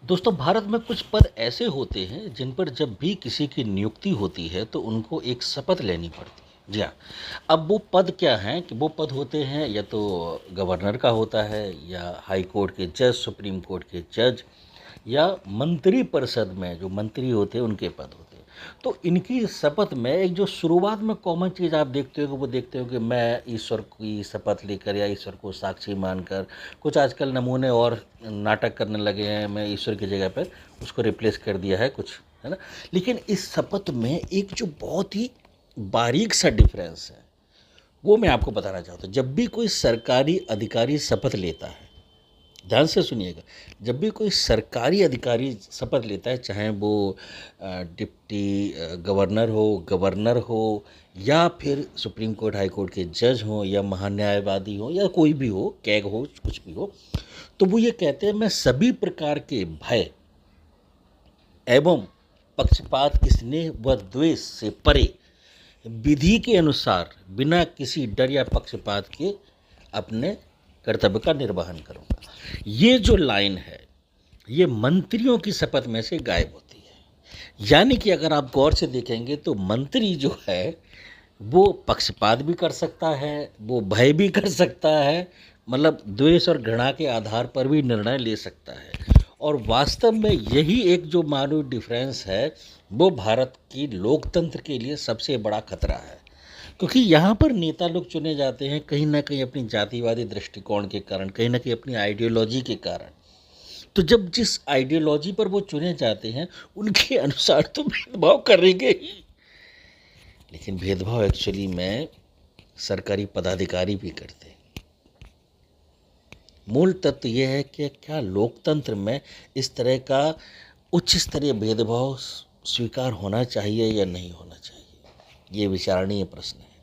दोस्तों, भारत में कुछ पद ऐसे होते हैं जिन पर जब भी किसी की नियुक्ति होती है तो उनको एक शपथ लेनी पड़ती है। जी हाँ। अब वो पद क्या हैं कि वो पद होते हैं या तो गवर्नर का होता है या हाई कोर्ट के जज, सुप्रीम कोर्ट के जज या मंत्री परिषद में जो मंत्री होते हैं उनके पद होते हैं। तो इनकी शपथ में एक जो शुरुआत में कॉमन चीज़ आप देखते हो कि वो देखते हो कि मैं ईश्वर की शपथ लेकर या ईश्वर को साक्षी मानकर, कुछ आजकल नमूने और नाटक करने लगे हैं, मैं ईश्वर की जगह पर उसको रिप्लेस कर दिया है कुछ, है ना। लेकिन इस शपथ में एक जो बहुत ही बारीक सा डिफरेंस है वो मैं आपको बताना चाहता हूँ। जब भी कोई सरकारी अधिकारी शपथ लेता है, ध्यान से सुनिएगा, जब भी कोई सरकारी अधिकारी शपथ लेता है, चाहे वो डिप्टी गवर्नर हो या फिर सुप्रीम कोर्ट हाई कोर्ट के जज हों या महान्यायवादी हो या कोई भी हो, कैग हो, कुछ भी हो, तो वो ये कहते हैं मैं सभी प्रकार के भय एवं पक्षपात, स्नेह व द्वेष से परे विधि के अनुसार बिना किसी डर या पक्षपात के अपने कर्तव्य का निर्वहन करूँगा। ये जो लाइन है ये मंत्रियों की शपथ में से गायब होती है। यानी कि अगर आप गौर से देखेंगे तो मंत्री जो है वो पक्षपात भी कर सकता है, वो भय भी कर सकता है, मतलब द्वेष और घृणा के आधार पर भी निर्णय ले सकता है। और वास्तव में यही एक जो मानव डिफरेंस है वो भारत की लोकतंत्र के लिए सबसे बड़ा खतरा है। क्योंकि यहाँ पर नेता लोग चुने जाते हैं कहीं ना कहीं अपनी जातिवादी दृष्टिकोण के कारण, कहीं ना कहीं अपनी आइडियोलॉजी के कारण। तो जब जिस आइडियोलॉजी पर वो चुने जाते हैं उनके अनुसार तो भेदभाव करेंगे ही। लेकिन भेदभाव एक्चुअली में सरकारी पदाधिकारी भी करते हैं। मूल तत्व यह है कि क्या लोकतंत्र में इस तरह का उच्च स्तरीय भेदभाव स्वीकार होना चाहिए या नहीं होना चाहिए, ये विचारणीय प्रश्न है।